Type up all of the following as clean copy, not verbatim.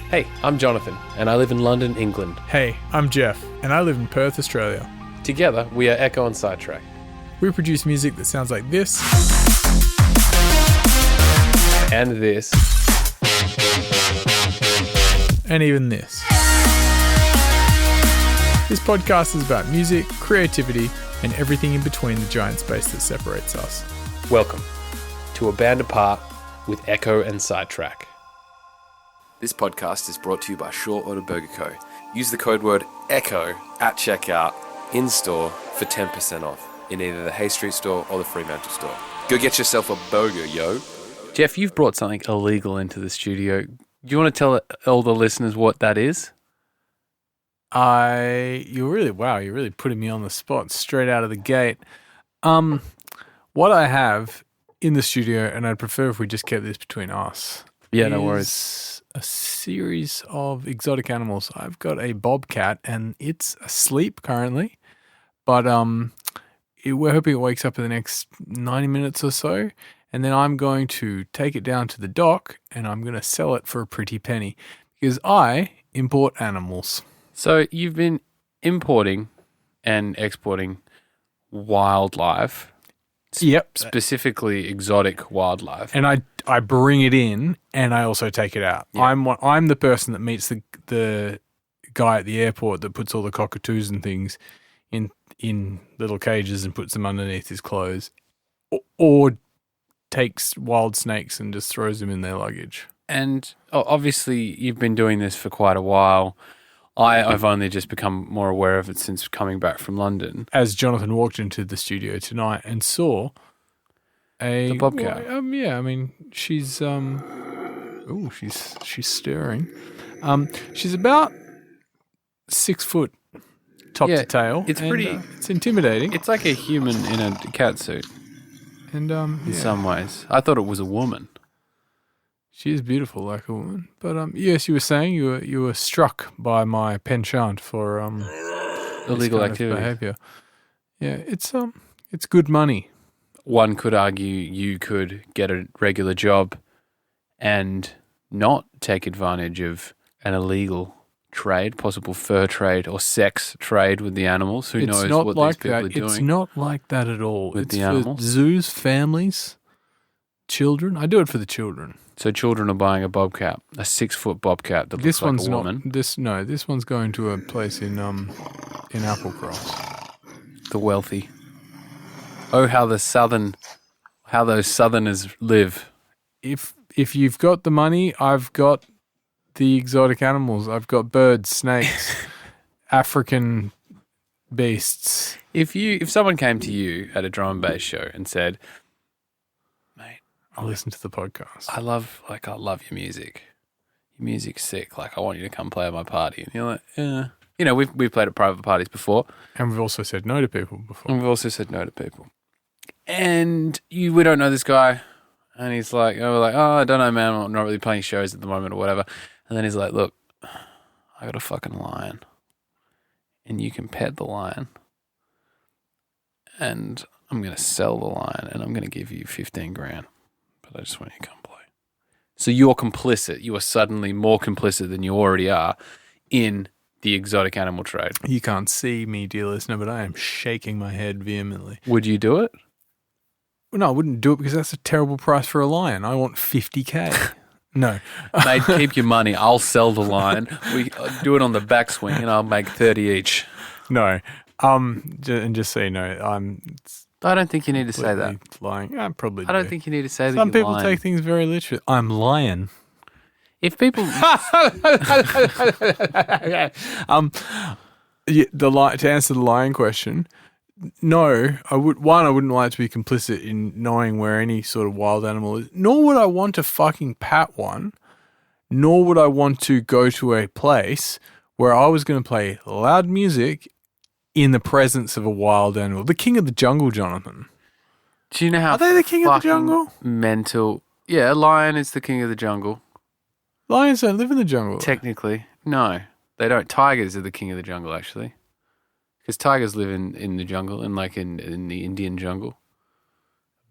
Hey, I'm Jonathan, and I live in London, England. Hey, I'm Jeff, and I live in Perth, Australia. Together, we are Ekko and Sidetrack. We produce music that sounds like this. And this. And even this. This podcast is about music, creativity, and everything in between the giant space that separates us. Welcome to A Band Apart with Ekko and Sidetrack. This podcast is brought to you by Shore Order Burger Co. Use the code word EKKO at checkout in-store for 10% off in either the Hay Street store or the Fremantle store. Go get yourself a burger, yo. Jeff, you've brought something illegal into the studio. Do you want to tell all the listeners what that is? You're really putting me on the spot straight out of the gate. What I have in the studio, and I'd prefer if we just kept this between us. Yeah, no worries. A series of exotic animals. I've got a bobcat, and it's asleep currently, but we're hoping it wakes up in the next 90 minutes or so, and then I'm going to take it down to the dock, and I'm going to sell it for a pretty penny, because I import animals. So you've been importing and exporting wildlife. Yep. Specifically exotic wildlife. And I bring it in and I also take it out. Yeah. I'm the person that meets the guy at the airport that puts all the cockatoos and things in little cages and puts them underneath his clothes, or takes wild snakes and just throws them in their luggage. And obviously you've been doing this for quite a while. I've only just become more aware of it since coming back from London. As Jonathan walked into the studio tonight and saw the bobcat. She's she's stirring. She's about 6 foot top to tail. It's pretty. It's intimidating. It's like a human in a cat suit. And in some ways, I thought it was a woman. She is beautiful like a woman. But yes, you were saying you were struck by my penchant for illegal activity behavior. Yeah, it's good money. One could argue you could get a regular job and not take advantage of an illegal trade, possible fur trade or sex trade with the animals. Who knows what these people are doing? It's not like that at all. With it's the for animals? Zoos, families, children. I do it for the children. So children are buying a bobcat, a 6 foot bobcat that looks like a woman. This one's going to a place in Applecross. The wealthy. Oh, how those southerners live. If you've got the money, I've got the exotic animals. I've got birds, snakes, African beasts. If someone came to you at a drum and bass show and said, "Mate, I'll listen to the podcast. I love your music. Your music's sick. Like, I want you to come play at my party." And you're like, "Yeah." You know, we've played at private parties before. And we've also said no to people before. And we don't know this guy. And he's like, we're like, "Oh, I don't know, man. I'm not really playing shows at the moment or whatever." And then he's like, "Look, I got a fucking lion. And you can pet the lion. And I'm going to sell the lion and I'm going to give you 15 grand. But I just want you to come play." So you're complicit. You are suddenly more complicit than you already are in the exotic animal trade. You can't see me, dear listener, but I am shaking my head vehemently. Would you do it? No, I wouldn't do it because that's a terrible price for a lion. I want 50K. No. Mate, keep your money. I'll sell the lion. We do it on the backswing and I'll make 30 each. No. And just so you know, I don't think you need to say that. Lying. I probably do. I don't think you need to say that. Some you're people lying. take things very literally. I'm lying. If people, to answer the lying question, no, I wouldn't like to be complicit in knowing where any sort of wild animal is, nor would I want to fucking pat one, nor would I want to go to a place where I was going to play loud music in the presence of a wild animal. The king of the jungle, Jonathan. do you know how Are they the king of the fucking jungle? mental? Yeah, a lion is the king of the jungle. Lions don't live in the jungle. Technically, no, they don't. Tigers are the king of the jungle, actually. Because tigers live in the jungle, in the Indian jungle.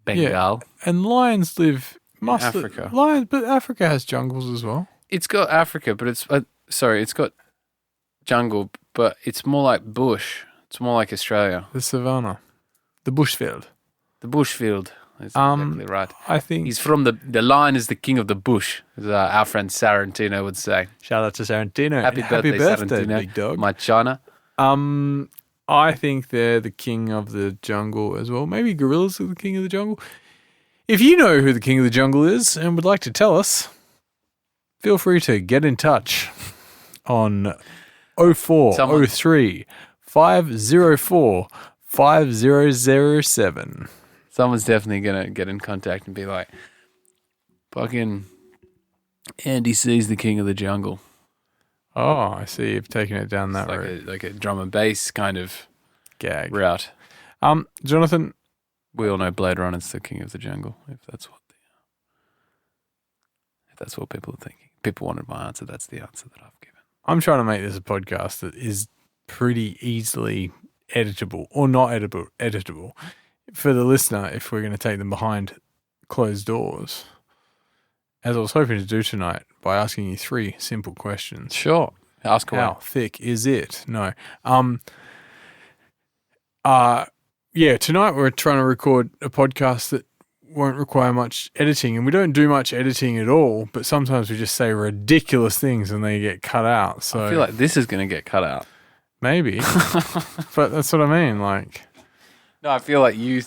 Bengal. And lions live Africa. Lions, but Africa has jungles as well. it's got Africa, but it's it's got jungle, but it's more like bush. It's more like Australia. The savannah. The bushfield. The bushfield. That's exactly right. I think He's from the lion is the king of the bush, as our friend Sarantino would say. shout out to Sarantino. Happy birthday, Sarantino, big dog. my China. I think they're the king of the jungle as well. Maybe gorillas are the king of the jungle. If you know who the king of the jungle is and would like to tell us, feel free to get in touch on 0403 504 5007. Someone's definitely gonna get in contact and be like, "Fucking Andy C's the king of the jungle." Oh, I see. You've taken it down that It's route. like a drum and bass kind of Gag. route. Jonathan, We all know Blade Runner's the king of the jungle. If that's what people are thinking. People wanted my answer. That's the answer that I've given. I'm trying to make this a podcast that is pretty easily editable or not editable for the listener if we're going to take them behind closed doors. As I was hoping to do tonight by asking you 3 simple questions. Sure. Ask away. How thick is it? No. Tonight we're trying to record a podcast that won't require much editing, and we don't do much editing at all, but sometimes we just say ridiculous things and they get cut out. So I feel like this is going to get cut out. maybe. But that's what I mean, like. No, I feel like you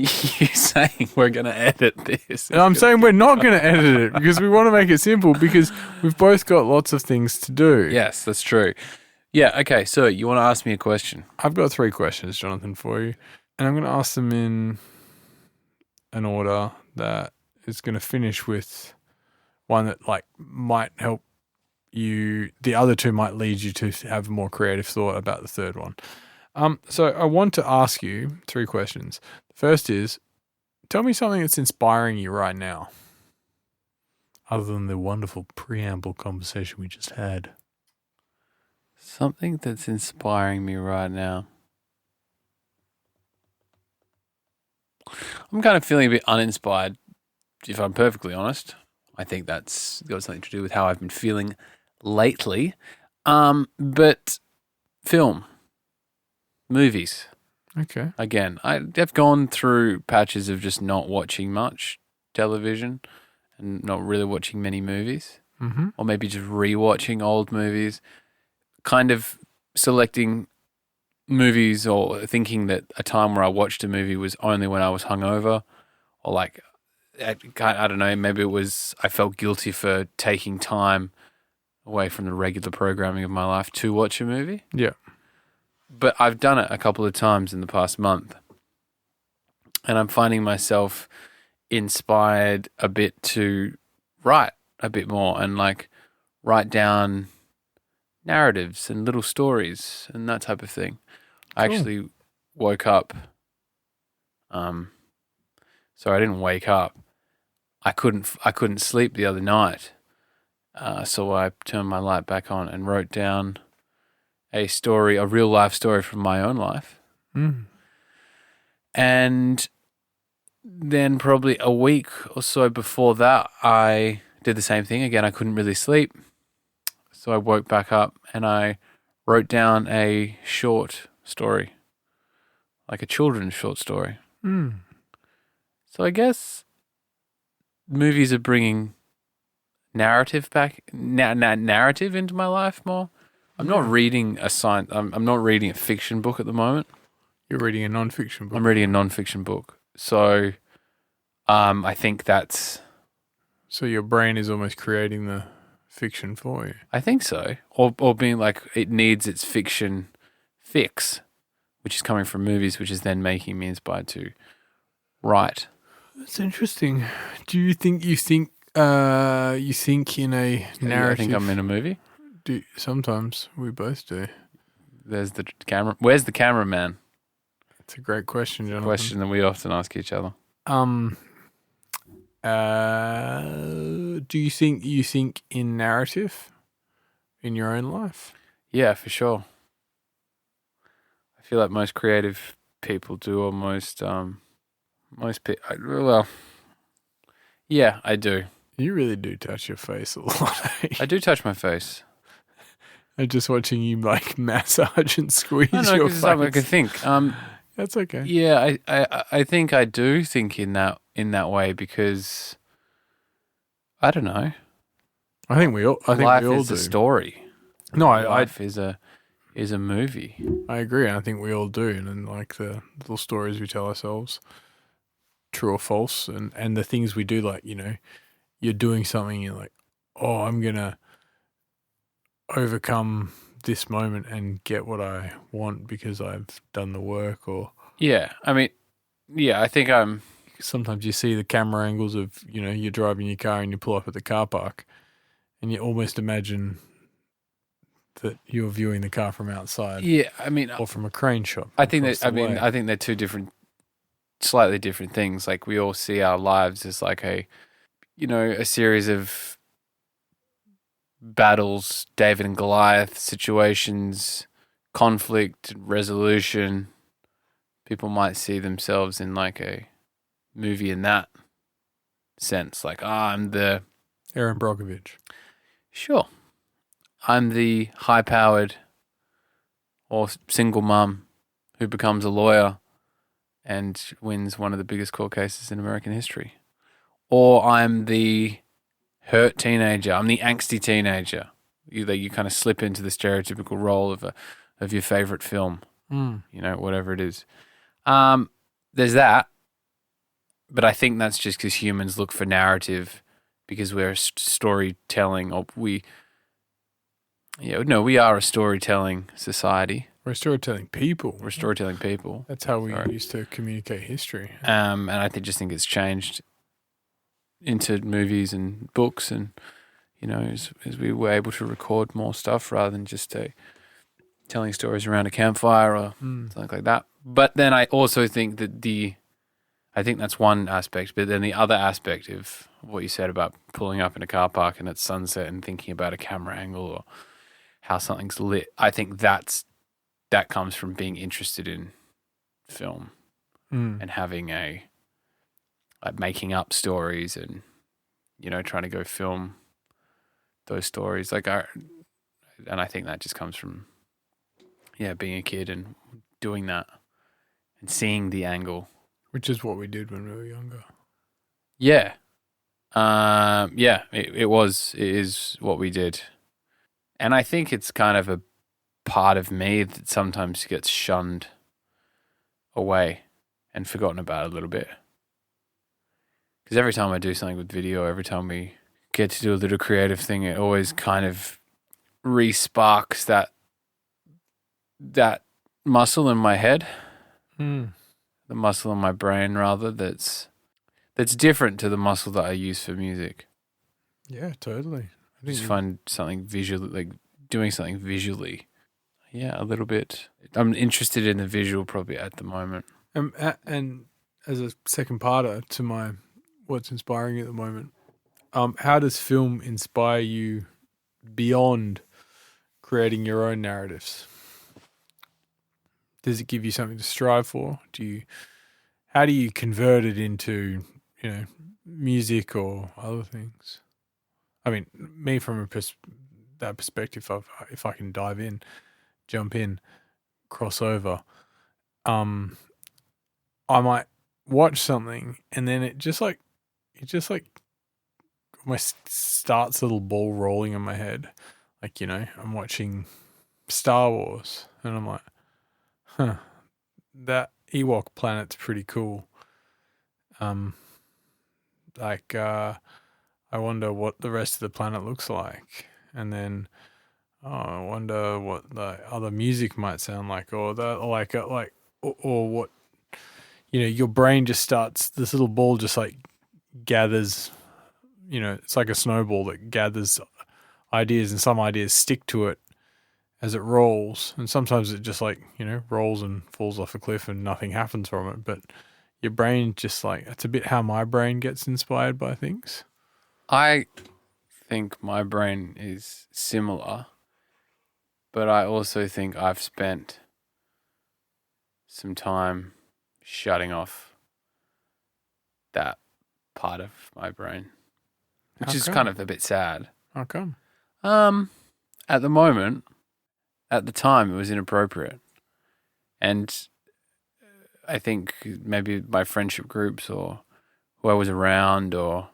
saying we're going to edit this. And I'm saying we're not going to edit it because we want to make it simple because we've both got lots of things to do. Yes, that's true. Yeah, okay, so you want to ask me a question? I've got 3 questions, Jonathan, for you. And I'm going to ask them in an order that is going to finish with one that like might help you. The other 2 might lead you to have a more creative thought about the third one. So I want to ask you 3 questions. The first is, tell me something that's inspiring you right now, other than the wonderful preamble conversation we just had. Something that's inspiring me right now. I'm kind of feeling a bit uninspired, if I'm perfectly honest. I think that's got something to do with how I've been feeling lately. But film. Movies. Okay. Again, I've gone through patches of just not watching much television and not really watching many movies. Mm-hmm. Or maybe just rewatching old movies. Kind of selecting movies or thinking that a time where I watched a movie was only when I was hungover, or like, I don't know, maybe it was I felt guilty for taking time away from the regular programming of my life to watch a movie. Yeah. But I've done it a couple of times in the past month, and I'm finding myself inspired a bit to write a bit more and like write down narratives and little stories and that type of thing. I actually woke up. Sorry, I didn't wake up. I couldn't sleep the other night, so I turned my light back on and wrote down a story, a real life story from my own life. Mm. And then probably a week or so before that, I did the same thing again. I couldn't really sleep, so I woke back up and I wrote down a short story, like a children's short story. Mm. So I guess movies are bringing narrative back, narrative into my life more. I'm not reading I'm not reading a fiction book at the moment. You're reading a non-fiction book. I'm reading a non-fiction book. So, I think that's. So your brain is almost creating the fiction for you. I think so, or being like it needs its fiction fix, which is coming from movies, which is then making me inspired to write. That's interesting. Do you think in a narrative? I think I'm in a movie. Sometimes we both do. There's the camera. Where's the cameraman? It's a great question, Jonathan. Question that we often ask each other. Do you think in narrative in your own life? Yeah, for sure. I feel like most creative people do, or yeah, I do. You really do touch your face a lot. I do touch my face. I'm just watching you like massage and squeeze No, your because it's not what I face. can think. That's okay. Yeah, I think I do think in that way because I don't know. I think we all. I think Life we all is do. a story. No, Life is a movie. I agree. I think we all do, and then like the little stories we tell ourselves, true or false, and the things we do, like you're doing something, you're like, oh, I'm gonna overcome this moment and get what I want because I've done the work. Or Yeah, I mean, yeah, I think I'm. sometimes you see the camera angles of you're driving your car and you pull up at the car park, and you almost imagine that you're viewing the car from outside. Yeah, I mean, or from a crane shot. I think across that. I the mean, way. I think they're two slightly different things. Like we all see our lives as like a series of battles, David and Goliath situations, conflict, resolution. People might see themselves in like a movie in that sense. Like, I'm the Aaron Brockovich. Sure. I'm the high-powered or single mum who becomes a lawyer and wins one of the biggest court cases in American history. Or I'm the hurt teenager. I'm the angsty teenager. You kind of slip into the stereotypical role of your favorite film. Whatever it is. There's that. But I think that's just because humans look for narrative because we're storytelling, or we are a storytelling society. We're storytelling people. We're storytelling people. That's how we used to communicate history. And I just think it's changed into movies and books, and as we were able to record more stuff rather than just telling stories around a campfire or something like that. But then I also think that I think that's one aspect, but then the other aspect of what you said about pulling up in a car park and it's sunset and thinking about a camera angle or how something's lit, I think that comes from being interested in film and having making up stories and trying to go film those stories. And I think that just comes from being a kid and doing that and seeing the angle. Which is what we did when we were younger. Yeah. It is what we did. And I think it's kind of a part of me that sometimes gets shunned away and forgotten about a little bit. Because every time I do something with video, every time we get to do a little creative thing, it always kind of re-sparks that muscle in my head. The muscle in my brain, rather, that's different to the muscle that I use for music. Yeah, totally. I just find something visually, like doing something visually. Yeah, a little bit. I'm interested in the visual probably at the moment. And as a second parter to what's inspiring you at the moment, how does film inspire you beyond creating your own narratives? Does it give you something to strive for? How do you convert it into, music or other things? I mean, me from that perspective, if I can jump in, cross over, I might watch something and then it just starts a little ball rolling in my head. Like, I'm watching Star Wars and I'm like, that Ewok planet's pretty cool. I wonder what the rest of the planet looks like. And then I wonder what the other music might sound like, or what, your brain just starts, this little ball just like gathers, it's like a snowball that gathers ideas, and some ideas stick to it as it rolls. And sometimes it just rolls and falls off a cliff and nothing happens from it. But your brain just that's a bit how my brain gets inspired by things. I think my brain is similar, but I also think I've spent some time shutting off that part of my brain. which How is come? kind of a bit sad. How come? At the moment, at the time, it was inappropriate. And I think maybe my friendship groups or who I was around or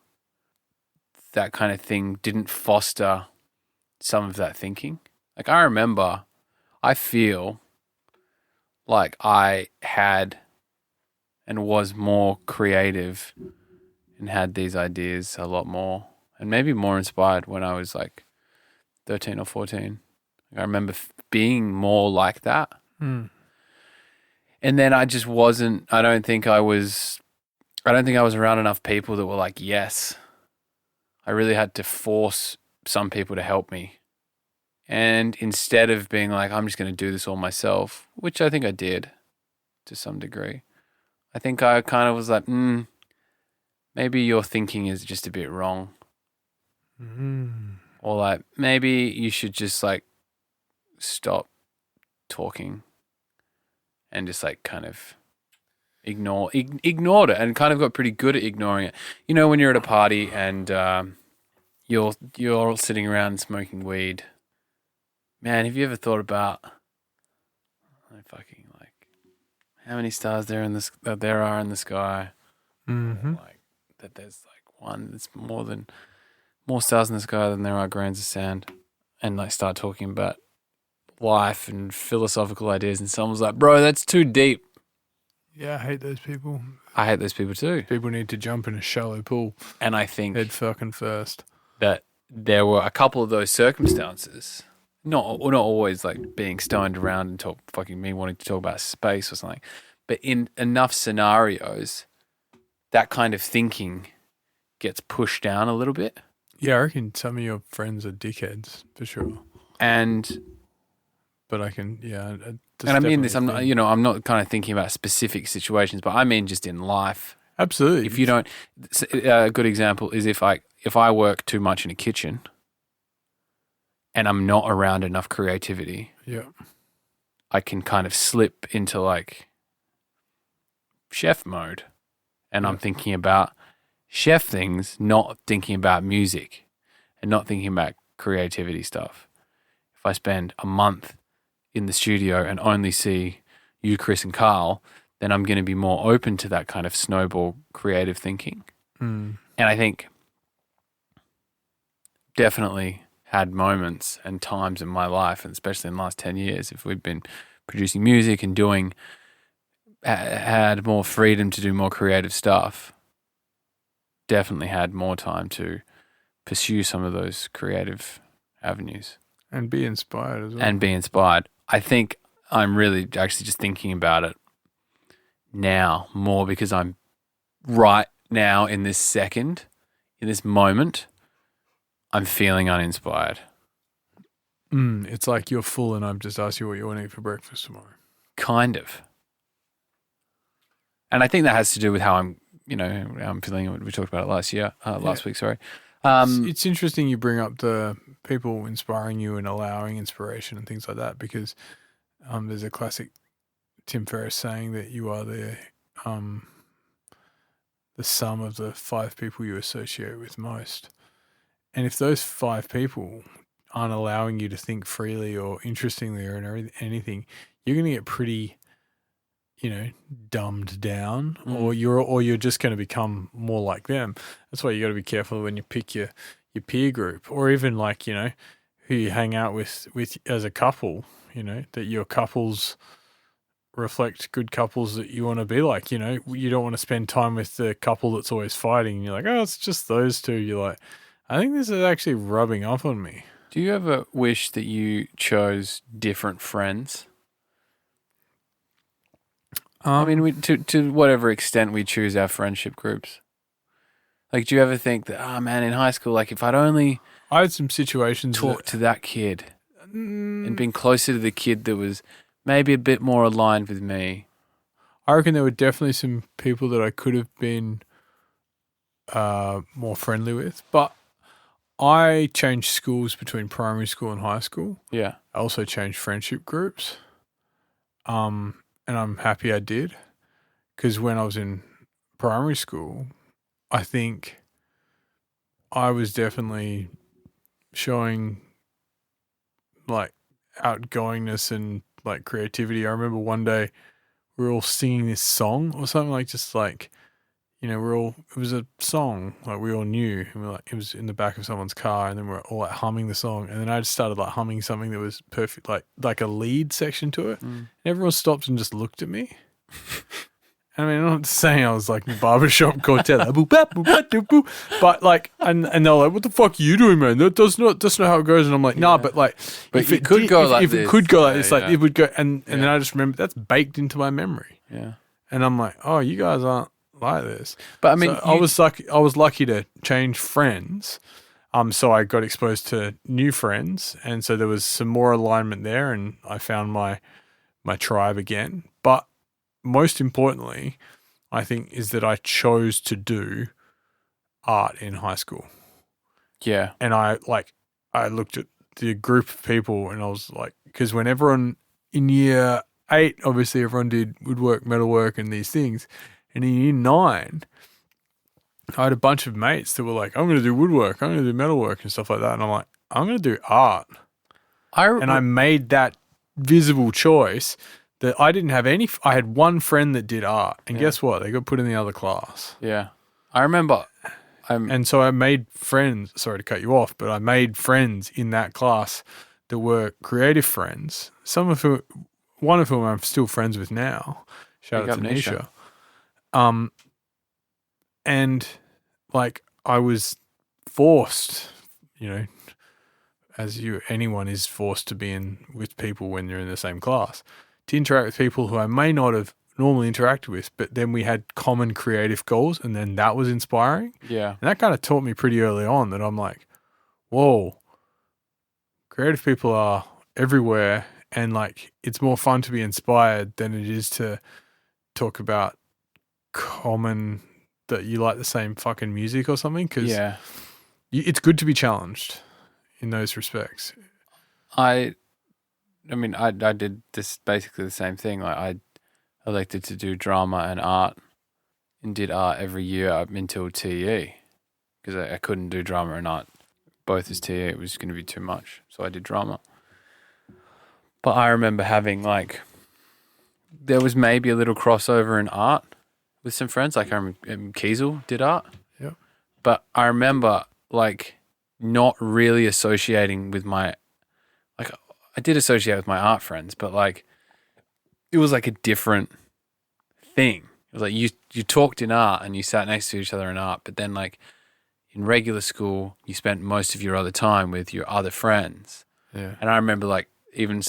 that kind of thing didn't foster some of that thinking. Like I feel like I had and was more creative and had these ideas a lot more and maybe more inspired when I was like 13 or 14. I remember being more like that. Mm. And then I just wasn't, I don't think I was around enough people that were like, yes. I really had to force some people to help me. And instead of being like, I'm just going to do this all myself, which I think I did to some degree, I think I kind of was like, maybe your thinking is just a bit wrong. Mm. Or like, maybe you should just like stop talking and just like kind of ignored it and kind of got pretty good at ignoring it. You know, when you're at a party and you're all sitting around smoking weed. Man, have you ever thought about how many stars there are in the sky? Mm-hmm. Or, like that there's like one that's more stars in the sky than there are grains of sand, and like start talking about life and philosophical ideas, and someone's like, "Bro, that's too deep." Yeah, I hate those people. I hate those people too. People need to jump in a shallow pool. And I think head fucking first. That there were a couple of those circumstances. Not always like being stoned around and me wanting to talk about space or something, but in enough scenarios, that kind of thinking gets pushed down a little bit. Yeah, I reckon some of your friends are dickheads for sure. But I can, yeah. And I mean this. I'm not, I'm not kind of thinking about specific situations, but I mean just in life. Absolutely. If you don't, a good example is if I work too much in a kitchen. And I'm not around enough creativity, yeah, I can kind of slip into like chef mode. And I'm thinking about chef things, not thinking about music and not thinking about creativity stuff. If I spend a month in the studio and only see you, Chris, and Carl, then I'm going to be more open to that kind of snowball creative thinking. Mm. And I think definitely had moments and times in my life, and especially in the last 10 years, if we've been producing music and had more freedom to do more creative stuff, definitely had more time to pursue some of those creative avenues. And be inspired as well. I think I'm really actually just thinking about it now more because I'm right now in this second, in this moment, I'm feeling uninspired. It's like you're full and I've just asked you what you want to eat for breakfast tomorrow. Kind of. And I think that has to do with how I'm feeling. We talked about it last week, sorry. It's interesting you bring up the people inspiring you and allowing inspiration and things like that because there's a classic Tim Ferriss saying that you are the sum of the 5 people you associate with most. And if those 5 people aren't allowing you to think freely or interestingly or anything, you're going to get pretty, dumbed down, or you're just going to become more like them. That's why you got to be careful when you pick your peer group, or even like who you hang out with as a couple. That your couples reflect good couples that you want to be like. You don't want to spend time with the couple that's always fighting. And you're like, oh, it's just those two. You're like, I think this is actually rubbing off on me. Do you ever wish that you chose different friends? I mean, to whatever extent we choose our friendship groups. Like, do you ever think that, man, in high school, like if I'd only I had some situations talked to that kid and been closer to the kid that was maybe a bit more aligned with me. I reckon there were definitely some people that I could have been more friendly with, but I changed schools between primary school and high school. Yeah. I also changed friendship groups. And I'm happy I did, because when I was in primary school, I think I was definitely showing like outgoingness and like creativity. I remember one day we were all singing this song or something, like just like, it was a song like we all knew, and it was in the back of someone's car, and then we're all like humming the song, and then I just started like humming something that was perfect, like a lead section to it. And everyone stopped and just looked at me. I mean, I'm not saying I was like barbershop quartet, but like, and they were like, "What the fuck are you doing, man? That's not how it goes." And I'm like, "Nah," but like, but it could go like this. If it could go like this, like it would go, and then I just remember that's baked into my memory. Yeah, and I'm like, "Oh, you guys aren't like this." But I mean, so I was lucky to change friends. So I got exposed to new friends, and so there was some more alignment there, and I found my tribe again. But most importantly, I think, is that I chose to do art in high school. Yeah. And I looked at the group of people, and I was like, because when everyone in year 8, obviously everyone did woodwork, metalwork, and these things. And in year 9, I had a bunch of mates that were like, I'm going to do woodwork, I'm going to do metalwork and stuff like that. And I'm like, I'm going to do art. And I made that visible choice that I didn't have any. I had one friend that did art, and guess what? They got put in the other class. Yeah. I remember. And so I made friends. Sorry to cut you off, but I made friends in that class that were creative friends. One of whom I'm still friends with now. Shout out to Nisha. And like I was forced, as anyone is forced to be with people when you're in the same class, to interact with people who I may not have normally interacted with, but then we had common creative goals, and then that was inspiring. Yeah. And that kind of taught me pretty early on that I'm like, whoa, creative people are everywhere, and like it's more fun to be inspired than it is to talk about common that you like the same fucking music or something, because it's good to be challenged in those respects. I mean, I did this basically the same thing. Like I elected to do drama and art, and did art every year up until TE, because I couldn't do drama and art both as TE. It was going to be too much, so I did drama. But I remember having like, there was maybe a little crossover in art with some friends. Like I remember Kiesel did art. Yeah. But I remember like not really associating with I did associate with my art friends, but like it was like a different thing. It was like you talked in art and you sat next to each other in art, but then like in regular school, you spent most of your other time with your other friends. Yeah. And I remember like even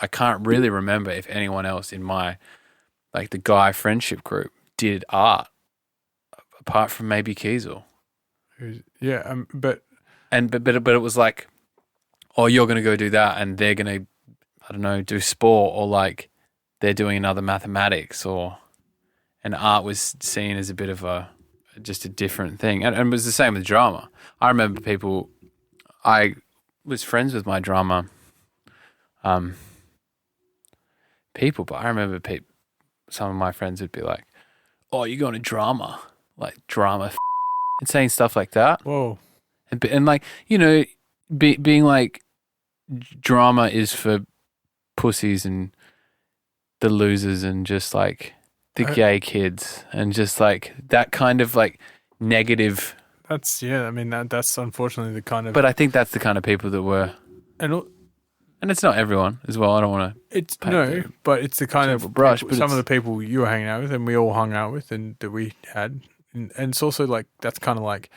I can't really remember if anyone else in my, like the guy friendship group did art apart from maybe Kiesel. Yeah. But it was like, oh, you're going to go do that, and they're going to, I don't know, do sport, or like they're doing another mathematics, and art was seen as a bit of just a different thing. And it was the same with drama. I remember I was friends with my drama people, but I remember some of my friends would be like, oh, you're going to drama, like drama and saying stuff like that. Whoa. And like, being like, drama is for pussies and the losers and just like the gay kids, and just like that kind of like negative. That's that's unfortunately the kind of. But I think that's the kind of people that were, and it's not everyone as well. I don't want to. But it's the kind of brush. But some of the people you were hanging out with, and we all hung out with, and that we had, and it's also like that's kind of like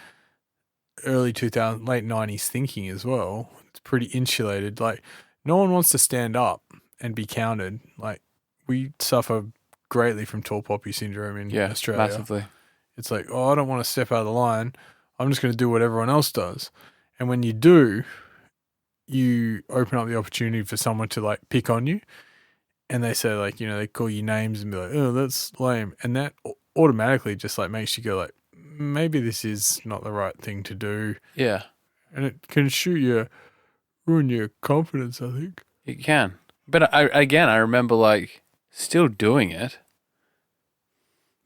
early 2000s, late 90s thinking as well. It's pretty insulated. Like no one wants to stand up and be counted. Like we suffer greatly from tall poppy syndrome in Australia. Massively. It's like, oh, I don't want to step out of the line. I'm just going to do what everyone else does. And when you do, you open up the opportunity for someone to like pick on you, and they say like, they call you names and be like, oh, that's lame. And that automatically just like makes you go like, maybe this is not the right thing to do. Yeah. And it can ruin your confidence, I think. It can. But I remember like still doing it.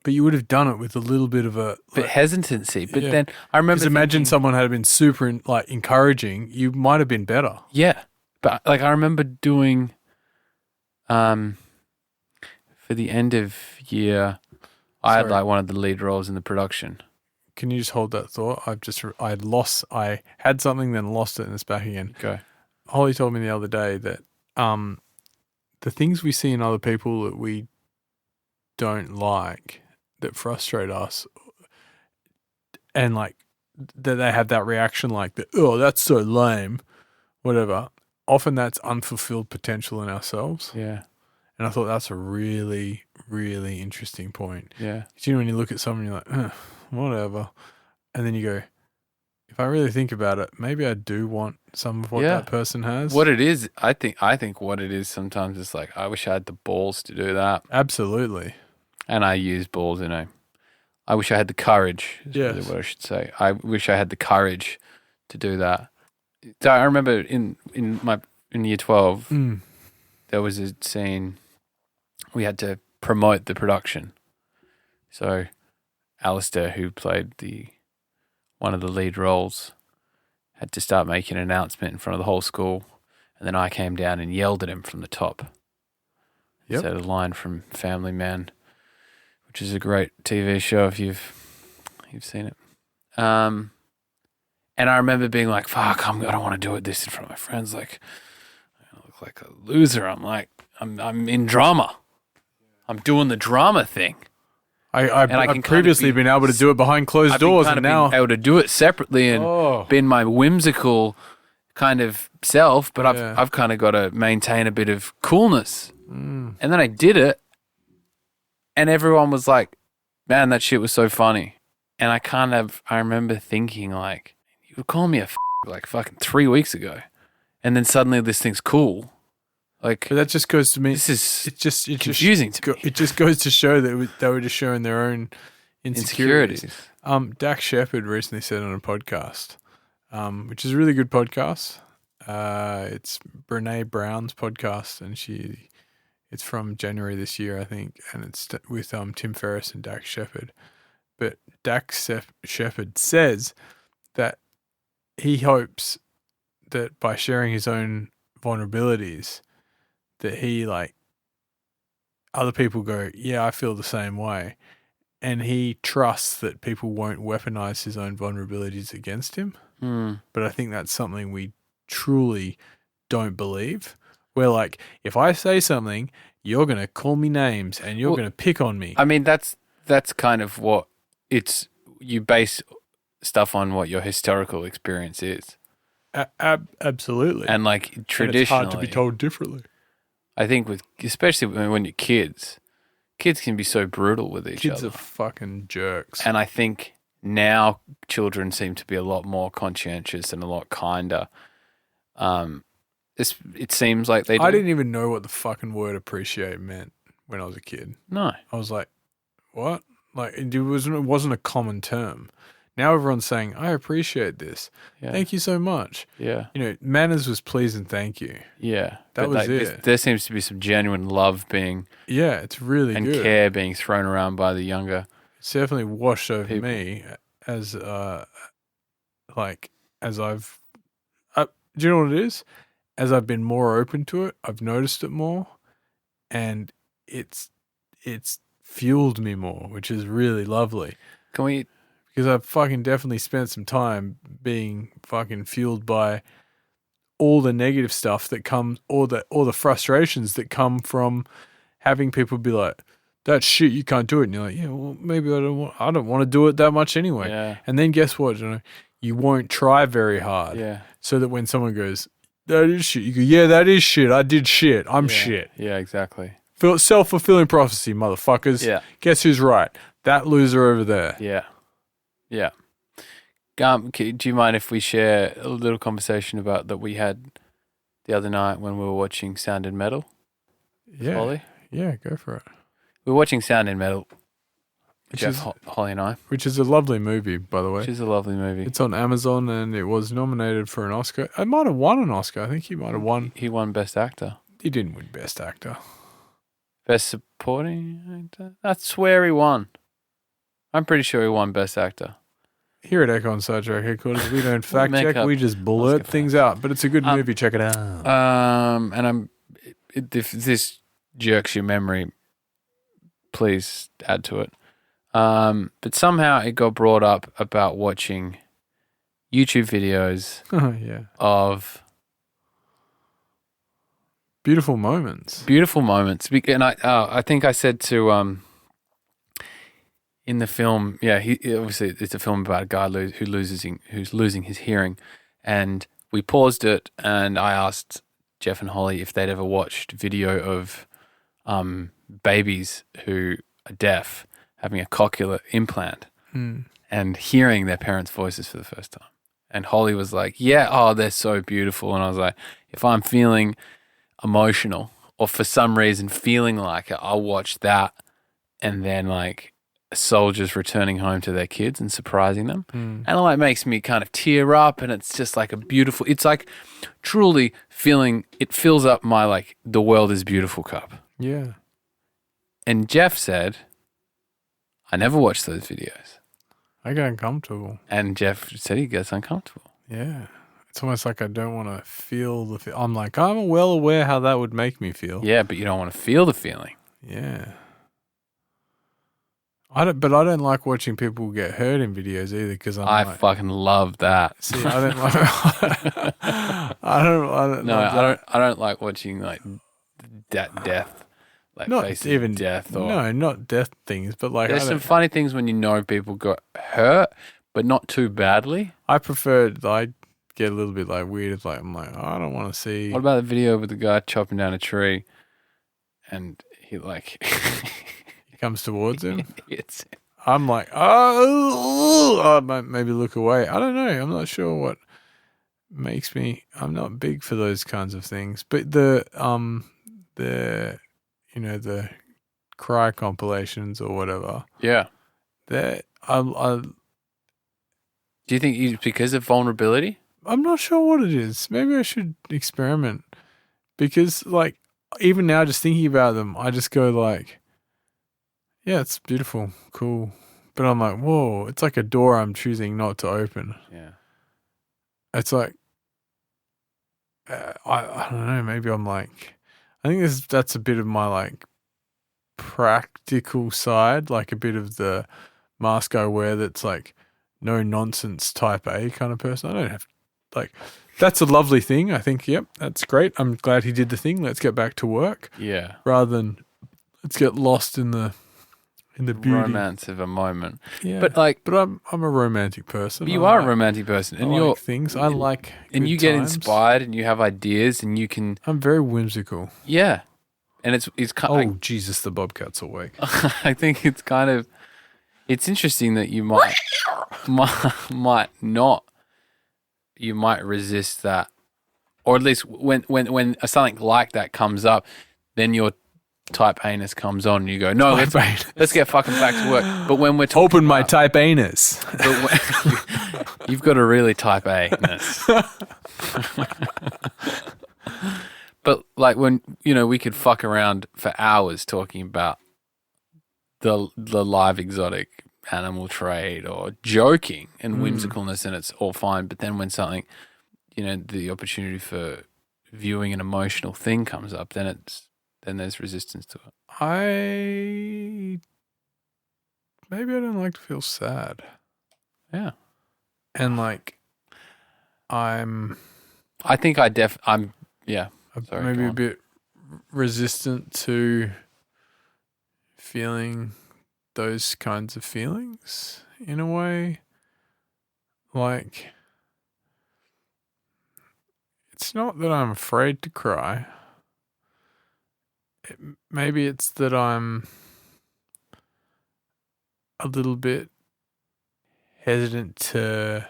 But you would have done it with a little bit of a But hesitancy. But Yeah. then I remember Because imagine thinking, someone had been super encouraging, you might have been better. Yeah. But like I remember doing for the end of year I had Sorry. like one of the lead roles in the production. Can you just hold that thought? I had something, then lost it, and it's back again. Go. Holly told me the other day that the things we see in other people that we don't like, that frustrate us, and like that they have that reaction like, oh, that's so lame, whatever. Often that's unfulfilled potential in ourselves. Yeah. And I thought that's a really, really interesting point. Yeah. 'Cause, you know, when you look at someone, you're like, whatever. And then you go, if I really think about it, maybe I do want some of what Yeah. that person has. What it is, I think what it is sometimes is like I wish I had the balls to do that. Absolutely. And I use balls, you know. I wish I had the courage, is really Yes. what I should say. I wish I had the courage to do that. So I remember in year 12, there was a scene we had to promote the production. So Alistair, who played one of the lead roles, had to start making an announcement in front of the whole school, and then I came down and yelled at him from the top. Yep. Said a line from Family Man, which is a great TV show if you've seen it. And I remember being like, "Fuck, I don't want to do this in front of my friends. Like, I look like a loser. I'm in drama. I'm doing the drama thing." I've previously been able to do it behind closed doors, and now been able to do it separately and been my whimsical kind of self, but I've kind of got to maintain a bit of coolness. And then I did it, and everyone was like, "Man, that shit was so funny." And I remember thinking like, "You were calling me like fucking 3 weeks ago, and then suddenly this thing's cool." Like, but that just goes to me. this is It's confusing to me. It just goes to show that they were just showing their own insecurities. Dax Shepard recently said on a podcast, which is a really good podcast. It's Brene Brown's podcast, and it's from January this year, I think, and it's with Tim Ferriss and Dax Shepard. But Dax Shepard says that he hopes that by sharing his own vulnerabilities, that he other people go, yeah, I feel the same way. And he trusts that people won't weaponize his own vulnerabilities against him. But I think that's something we truly don't believe. We're like, if I say something, you're going to call me names and you're going to pick on me. I mean, that's kind of what you base stuff on what your historical experience is. Absolutely. And like traditionally. It's hard to be told differently. I think especially when you're kids can be so brutal with each other. Kids are fucking jerks. And I think now children seem to be a lot more conscientious and a lot kinder. It seems like they do. I didn't even know what the fucking word appreciate meant when I was a kid. No. I was like, what? Like, it wasn't a common term. Now everyone's saying, I appreciate this. Yeah. Thank you so much. Yeah. You know, manners was please and thank you. Yeah. That was it. There seems to be some genuine love Yeah, it's really and good. care being thrown around by the younger. It's definitely washed over people. me as I've do you know what it is? As I've been more open to it, I've noticed it more, and it's fueled me more, which is really lovely. Because I've fucking definitely spent some time being fucking fueled by all the negative stuff that comes, or the frustrations that come from having people be like, "That shit, you can't do it." And you're like, "Yeah, well, maybe I don't want to do it that much anyway." Yeah. And then guess what? You won't try very hard. Yeah. So that when someone goes, "That is shit," you go, "Yeah, that is shit. I did shit. I'm shit." Yeah, exactly. Self-fulfilling prophecy, motherfuckers. Yeah. Guess who's right? That loser over there. Yeah. Yeah. Do you mind if we share a little conversation about that we had the other night when we were watching Sound and Metal? Yeah. Holly? Yeah, go for it. We were watching Sound and Metal, Holly and I. Which is a lovely movie, by the way. Which is a lovely movie. It's on Amazon and it was nominated for an Oscar. It might have won an Oscar. I think he might have won. He won Best Actor. He didn't win Best Actor. Best Supporting Actor? I swear he won. I'm pretty sure he won Best Actor. Here at Ekko and Sidetrack headquarters, we don't fact check, we just blurt things out. But it's a good movie. Check it out. And if this jerks your memory, please add to it. But somehow it got brought up about watching YouTube videos of beautiful moments. And I think I said to in the film, obviously it's a film about a guy who's losing his hearing, and we paused it, and I asked Jeff and Holly if they'd ever watched video of babies who are deaf having a cochlear implant and hearing their parents' voices for the first time. And Holly was like, they're so beautiful. And I was like, if I'm feeling emotional or for some reason feeling like it, I'll watch that, and then like soldiers returning home to their kids and surprising them. And it like makes me kind of tear up, and it's just like it's like truly it fills up my like the world is beautiful cup. Yeah. And Jeff said, I never watched those videos. I get uncomfortable. And Jeff said he gets uncomfortable. Yeah. It's almost like I don't want to feel I'm like, I'm well aware how that would make me feel. Yeah, but you don't want to feel the feeling. Yeah. I don't like watching people get hurt in videos either, because I fucking love that. See, I don't like. I don't like watching like death, like not faces even of death. Or, no, not death things, but like there's some funny things when you know people got hurt, but not too badly. I get a little bit like weird. It's like I'm like, I don't want to see. What about the video with the guy chopping down a tree, and he like. He comes towards him. It's I'm like, I might maybe look away. I don't know. I'm not sure what makes me. I'm not big for those kinds of things. But the cry compilations or whatever. Yeah. Do you think it's because of vulnerability? I'm not sure what it is. Maybe I should experiment, because like even now, just thinking about them, I just go like. Yeah, it's beautiful, cool. But I'm like, whoa, it's like a door I'm choosing not to open. Yeah. It's like, I don't know, maybe I'm like, I think that's a bit of my like practical side, like a bit of the mask I wear that's like no nonsense type A kind of person. I don't have, like, that's a lovely thing. I think, yep, that's great. I'm glad he did the thing. Let's get back to work. Yeah. Rather than let's get lost in the beauty. Romance of a moment. Yeah. But I'm a romantic person. You are a romantic person. And I like things. I like and you get inspired and you have ideas and you can. I'm very whimsical. Yeah. And it's kind of. Oh, Jesus, the bobcat's awake. I think it's kind of. It's interesting that you might not. You might resist that. Or at least when something like that comes up, then your type anus comes on and you go, no, let's get fucking back to work. But when we're talking open my type anus. You've got a really type anus. But like when, we could fuck around for hours talking about the live exotic animal trade or joking and whimsicalness, and it's all fine. But then when something, the opportunity for viewing an emotional thing comes up, then there's resistance to it. Maybe I don't like to feel sad. Yeah. And like, I'm maybe a bit resistant to feeling those kinds of feelings in a way. Like, it's not that I'm afraid to cry. Maybe it's that I'm a little bit hesitant to.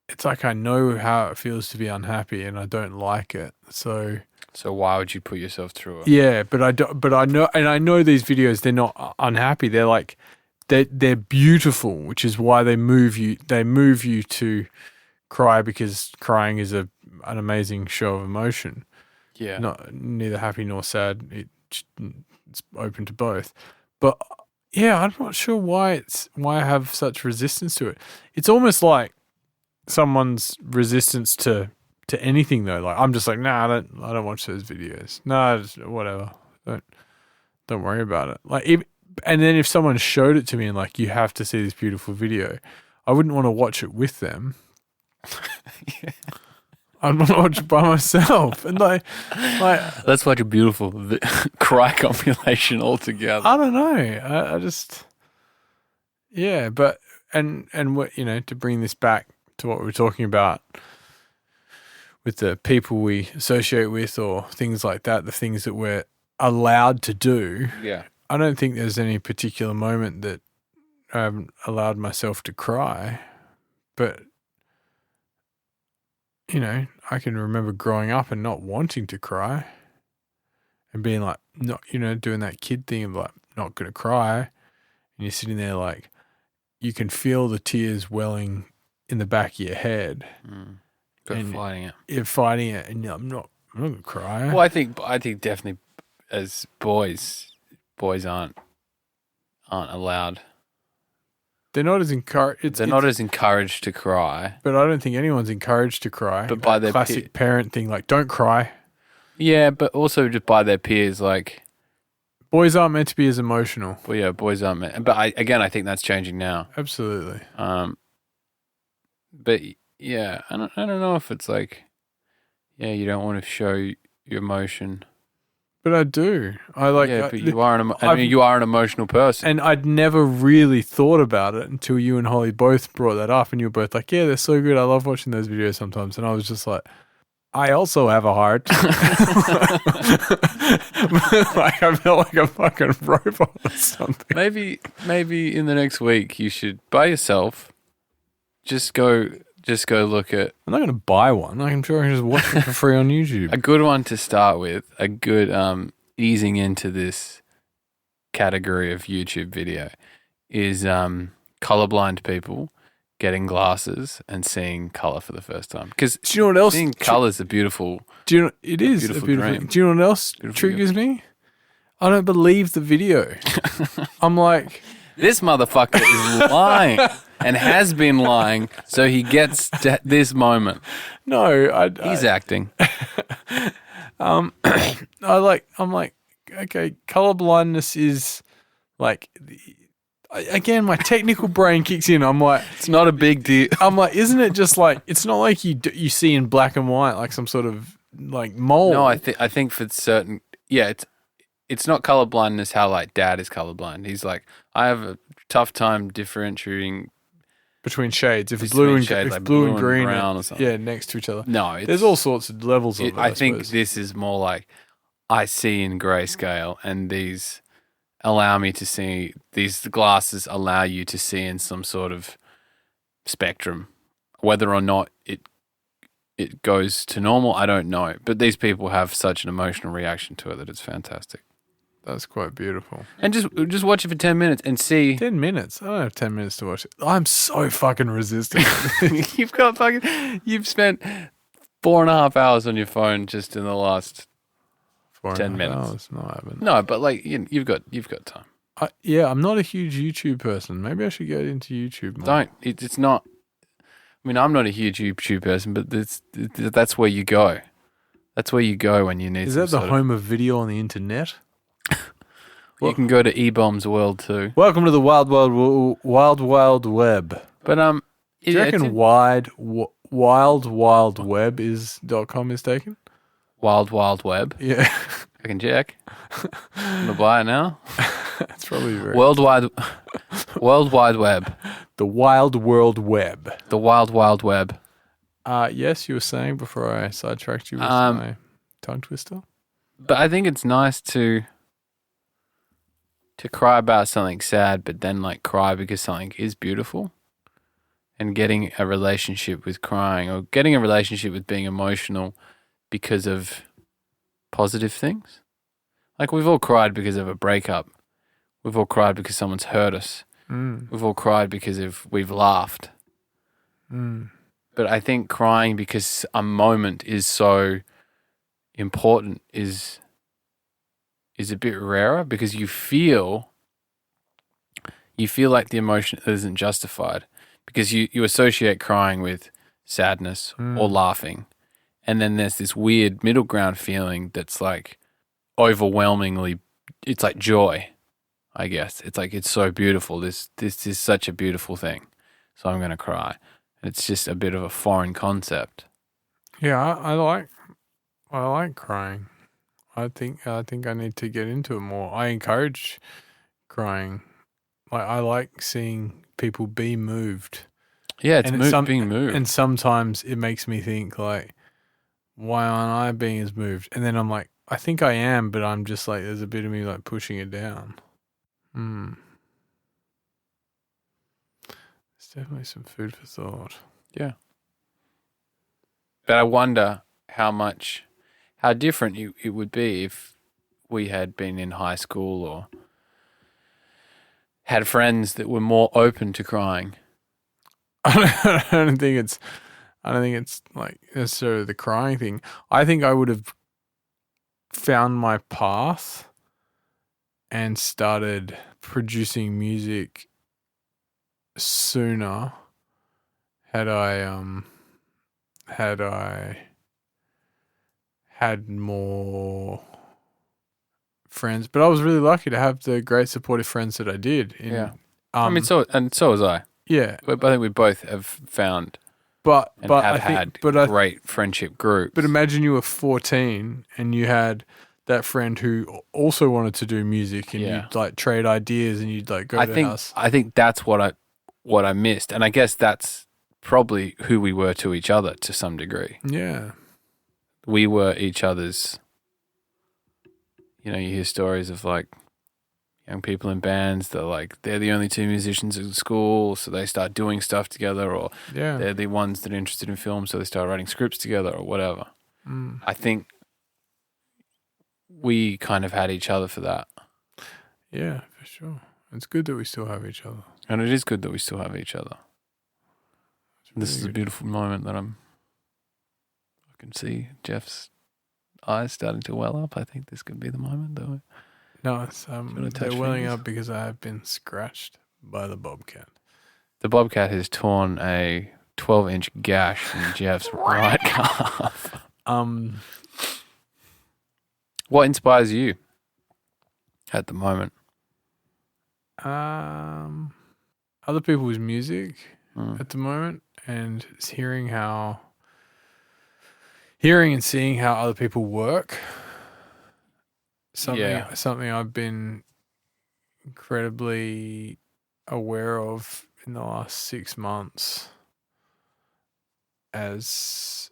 It's like I know how it feels to be unhappy, and I don't like it. So why would you put yourself through it? Yeah, but I don't. But I know, and I know these videos. They're not unhappy. They're like they're beautiful, which is why they move you. They move you to cry, because crying is an amazing show of emotion. Yeah, neither happy nor sad. It's open to both. But yeah, I'm not sure why I have such resistance to it. It's almost like someone's resistance to anything though. Like I'm just like, nah, I don't watch those videos. Nah, just whatever. Don't worry about it. Like and then if someone showed it to me and like, you have to see this beautiful video, I wouldn't want to watch it with them. Yeah. I'd want to watch it by myself. And like Let's watch a beautiful cry compilation all together. I don't know. I just, yeah, but, and what, to bring this back to what we were talking about with the people we associate with or things like that, the things that we're allowed to do. Yeah. I don't think there's any particular moment that I haven't allowed myself to cry, but, I can remember growing up and not wanting to cry and being like, not, doing that kid thing of like, not going to cry. And you're sitting there like, you can feel the tears welling in the back of your head. But and fighting it. You're fighting it and I'm not going to cry. Well, I think definitely as boys aren't allowed. They're not as encouraged. They're not as encouraged to cry. But I don't think anyone's encouraged to cry. But by their classic parent thing, like, don't cry. Yeah, but also just by their peers, like, boys aren't meant to be as emotional. Well, yeah, boys aren't meant. But I think that's changing now. Absolutely. But yeah, I don't know if it's like, yeah, you don't want to show your emotion. But I do. But you are you are an emotional person. And I'd never really thought about it until you and Holly both brought that up, and you were both like, yeah, they're so good. I love watching those videos sometimes. And I was just like, I also have a heart. Like I felt like a fucking robot or something. Maybe in the next week you should, by yourself, just go look at. I'm not going to buy one. I'm sure I can just watch it for free on YouTube. A good one to start with, a good easing into this category of YouTube video is colorblind people getting glasses and seeing color for the first time. Because do you know what else? Seeing color is a beautiful. It is a beautiful dream. Do you know what else triggers me? I don't believe the video. I'm like, this motherfucker is lying. And has been lying, so he gets to this moment. No, he's acting. I'm like, okay, color blindness is like, again, my technical brain kicks in. I'm like, it's not a big deal. I'm like, isn't it just like, it's not like you see in black and white like some sort of like mold. No, I think for certain, yeah, it's not color blindness how like dad is colorblind. He's like, I have a tough time differentiating between shades. If blue and shades, like blue and green, brown or something. Yeah, next to each other. No, there's all sorts of levels of it. I think this is more like I see in grayscale, and these allow me to see. These glasses allow you to see in some sort of spectrum. Whether or not it goes to normal, I don't know. But these people have such an emotional reaction to it that it's fantastic. That's quite beautiful. And just watch it for 10 minutes and see. 10 minutes? I don't have 10 minutes to watch it. I'm so fucking resistant. You've spent 4.5 hours on your phone just in the last 10 minutes. Hours? No, I haven't. No, but like you've got time. I'm not a huge YouTube person. Maybe I should get into YouTube more. Don't. It's not. I mean, I'm not a huge YouTube person, but that's where you go. That's where you go when you need. Is that the home of video on the internet? You can go to eBomb's World too. Welcome to the wild web. But do you reckon wildweb is .com is taken? Wild Web. Yeah, I can check. I'm gonna buy it now. That's probably very World Wide Web. The Wild World Web. The Wild Web. Yes, you were saying before I sidetracked you with my tongue twister. But I think it's nice to cry about something sad, but then like cry because something is beautiful, and getting a relationship with crying, or getting a relationship with being emotional because of positive things. Like we've all cried because of a breakup. We've all cried because someone's hurt us. We've all cried because we've laughed. But I think crying because a moment is so important is a bit rarer, because you feel you feel like the emotion isn't justified because you associate crying with sadness or laughing. And then there's this weird middle ground feeling that's like overwhelmingly, it's like joy, I guess. It's like, it's so beautiful. This is such a beautiful thing. So I'm going to cry. It's just a bit of a foreign concept. Yeah, I like crying. I think I need to get into it more. I encourage crying. Like, I like seeing people be moved. Yeah, it's and being moved. And sometimes it makes me think, like, why aren't I being as moved? And then I'm like, I think I am, but I'm just like, there's a bit of me like pushing it down. It's definitely some food for thought. Yeah. But I wonder how different it would be if we had been in high school or had friends that were more open to crying. I don't think it's like necessarily the crying thing. I think I would have found my path and started producing music sooner had I had more friends. But I was really lucky to have the great supportive friends that I did. I mean, so was I. Yeah. But I think we both have found but have I think, had but great friendship groups. But imagine you were 14 and you had that friend who also wanted to do music, and you'd like trade ideas, and you'd like go to the house. I think that's what I missed, and I guess that's probably who we were to each other to some degree. Yeah, we were each other's. You hear stories of like young people in bands that they're the only two musicians in school, so they start doing stuff together, or they're the ones that are interested in film, so they start writing scripts together or whatever. I think we kind of had each other for that. Yeah, for sure. It's good that we still have each other. And it is good that we still have each other. Really this is a beautiful moment that I can see Jeff's eyes starting to well up. I think this could be the moment, though. No, it's they're welling up because I have been scratched by the bobcat. The bobcat has torn a 12-inch gash in Jeff's right calf. What inspires you at the moment? Other people's music at the moment, and hearing and seeing how other people work. Something I've been incredibly aware of in the last 6 months, as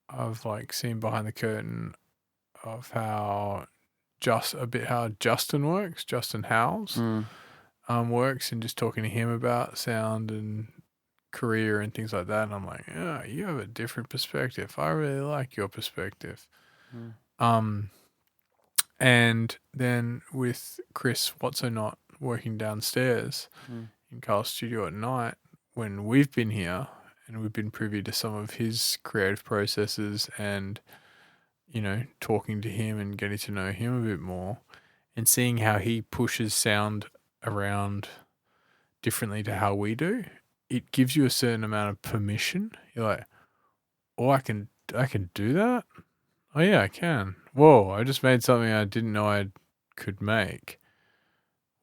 I've seen behind the curtain of how Justin works, Justin Howells works, and just talking to him about sound and career and things like that. And I'm like, yeah, you have a different perspective. I really like your perspective. And then with Chris Not working downstairs in Carl's studio at night, when we've been here and we've been privy to some of his creative processes, and talking to him and getting to know him a bit more, and seeing how he pushes sound around differently to how we do, it gives you a certain amount of permission. You're like, oh, I can do that? Oh yeah, I can. Whoa, I just made something I didn't know I could make.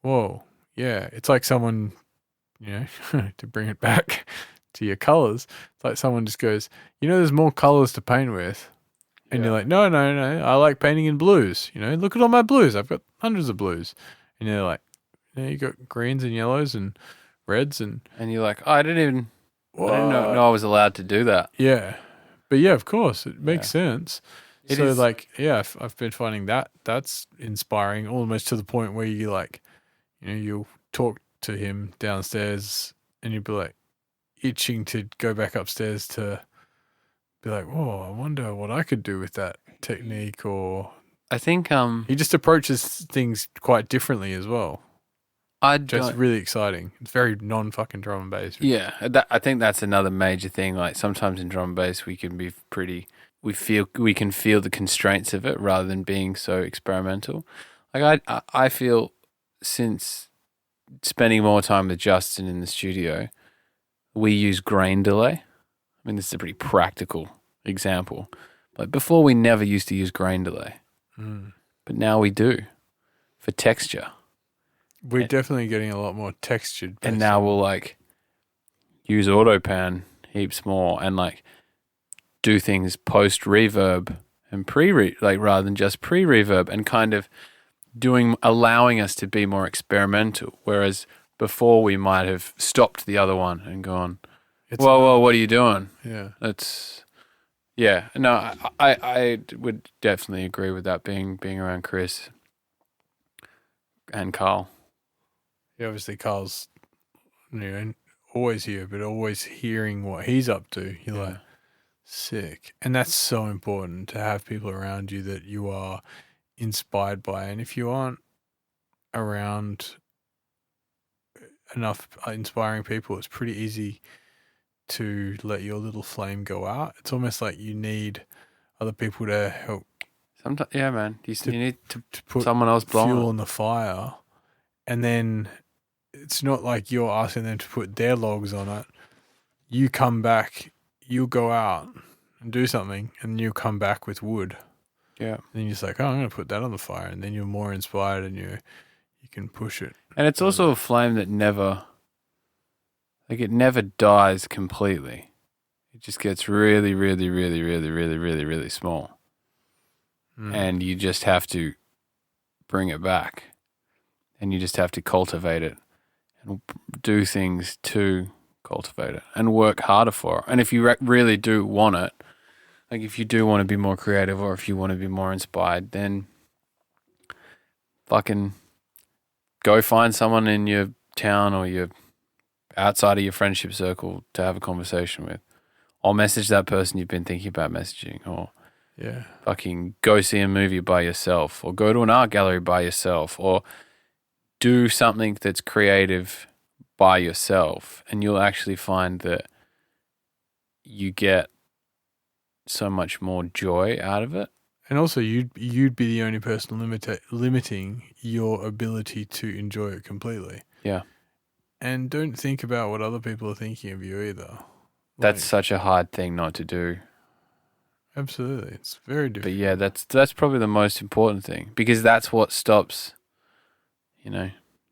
Whoa, yeah. It's like someone, to bring it back to your colours, it's like someone just goes, there's more colours to paint with. And you're like, no, I like painting in blues. Look at all my blues. I've got hundreds of blues. And you're like, you got greens and yellows and reds. And you're like, oh, I didn't know I was allowed to do that. Yeah. But yeah, of course, it makes sense. I've been finding that's inspiring, almost to the point where you you'll talk to him downstairs and you'll be like itching to go back upstairs to be like, oh, I wonder what I could do with that technique. Or I think he just approaches things quite differently as well. Just really exciting. It's very non-fucking drum and bass. Yeah, I think that's another major thing. Like sometimes in drum and bass we can be we can feel the constraints of it rather than being so experimental. Like I feel since spending more time with Justin in the studio, we use grain delay. I mean, this is a pretty practical example. But before, we never used to use grain delay. But now we do for texture. We're definitely getting a lot more textured. And now we'll like use autopan heaps more and like do things post reverb and like rather than just pre reverb, and kind of allowing us to be more experimental. Whereas before we might have stopped the other one and gone, whoa, what are you doing? Yeah. No, I would definitely agree with that being around Chris and Carl. Yeah, obviously Carl's always here, but always hearing what he's up to. You're like, sick. And that's so important to have people around you that you are inspired by. And if you aren't around enough inspiring people, it's pretty easy to let your little flame go out. It's almost like you need other people to help. Sometimes, yeah, man. You need to put someone else fuel on the fire, and then it's not like you're asking them to put their logs on it. You come back, you'll go out and do something, and you'll come back with wood. Yeah. And you're just like, I'm going to put that on the fire, and then you're more inspired, and you can push it. And it's also a flame that never dies completely. It just gets really, really, really, really, really, really, really small. And you just have to bring it back, and you just have to cultivate it and do things to cultivate it and work harder for it. And if you really do want it, like if you do want to be more creative or if you want to be more inspired, then fucking go find someone in your town or your outside of your friendship circle to have a conversation with. Or message that person you've been thinking about messaging, or fucking go see a movie by yourself, or go to an art gallery by yourself, or do something that's creative by yourself, and you'll actually find that you get so much more joy out of it. And also, you'd be the only person limiting your ability to enjoy it completely. Yeah. And don't think about what other people are thinking of you either. That's such a hard thing not to do. Absolutely. It's very difficult. But yeah, that's probably the most important thing, because that's what stops,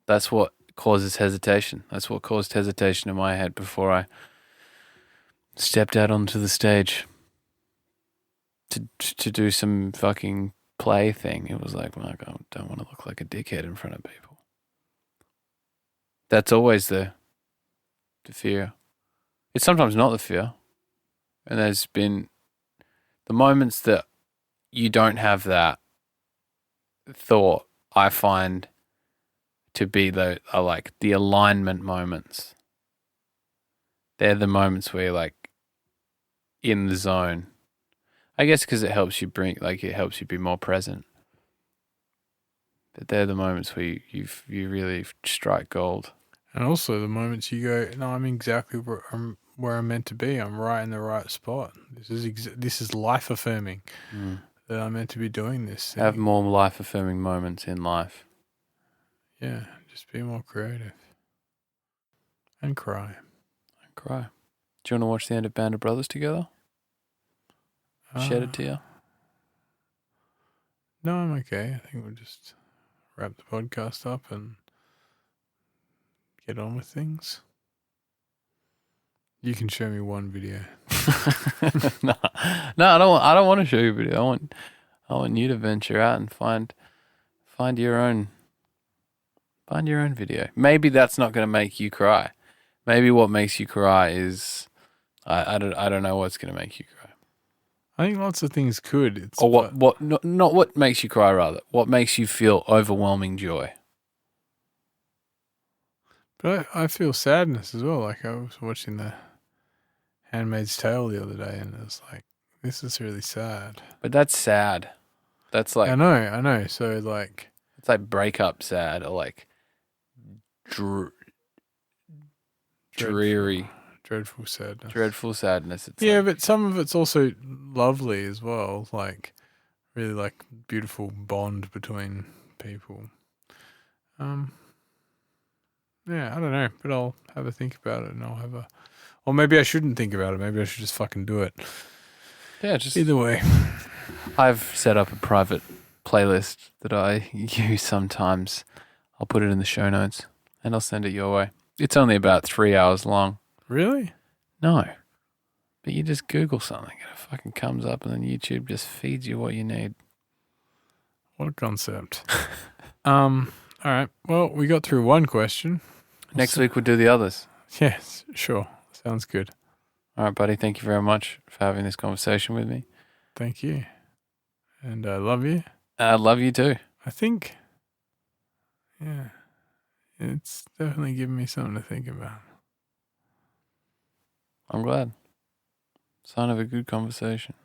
that's what causes hesitation. That's what caused hesitation in my head before I stepped out onto the stage to do some fucking play thing. It was like, well, I don't want to look like a dickhead in front of people. That's always the fear. It's sometimes not the fear. And there's been the moments that you don't have that thought, I find to be the alignment moments. They're the moments where you're like in the zone. I guess because it helps you be more present. But they're the moments where you really strike gold. And also the moments you go, no, I'm exactly where I'm meant to be. I'm right in the right spot. This is life affirming that I'm meant to be doing this thing. Have more life affirming moments in life. Yeah, just be more creative. And cry. Do you want to watch the end of Band of Brothers together? Shed a tear? No, I'm okay. I think we'll just wrap the podcast up and get on with things. You can show me one video. No, I don't want to show you a video. I want you to venture out and find your own video. Maybe that's not going to make you cry. Maybe what makes you cry is I don't know what's going to make you cry. I think lots of things could. Not what makes you cry, rather. What makes you feel overwhelming joy? But I feel sadness as well. Like I was watching The Handmaid's Tale the other day, and it was like, this is really sad. But that's sad. That's like I know. So like, it's like breakup sad, or like dreary. Dreadful sadness. Dreadful sadness. But some of it's also lovely as well. Like, really like beautiful bond between people. Yeah, I don't know, but I'll have a think about it, and or maybe I shouldn't think about it. Maybe I should just fucking do it. Yeah, just Either way. I've set up a private playlist that I use sometimes. I'll put it in the show notes and I'll send it your way. It's only about 3 hours long. Really? No. But you just Google something and it fucking comes up and then YouTube just feeds you what you need. What a concept. All right. Well, we got through one question. Next week we'll do the others. Yes, sure. Sounds good. All right, buddy. Thank you very much for having this conversation with me. Thank you. And I love you. I love you too. I think, yeah, it's definitely given me something to think about. I'm glad. Sign of a good conversation.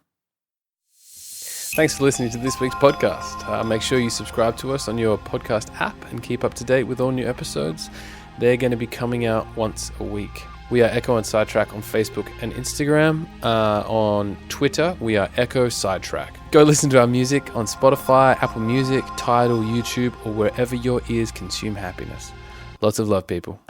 Thanks for listening to this week's podcast. Make sure you subscribe to us on your podcast app and keep up to date with all new episodes. They're going to be coming out once a week. We are Ekko and Sidetrack on Facebook and Instagram. On Twitter, we are Ekko Sidetrack. Go listen to our music on Spotify, Apple Music, Tidal, YouTube, or wherever your ears consume happiness. Lots of love, people.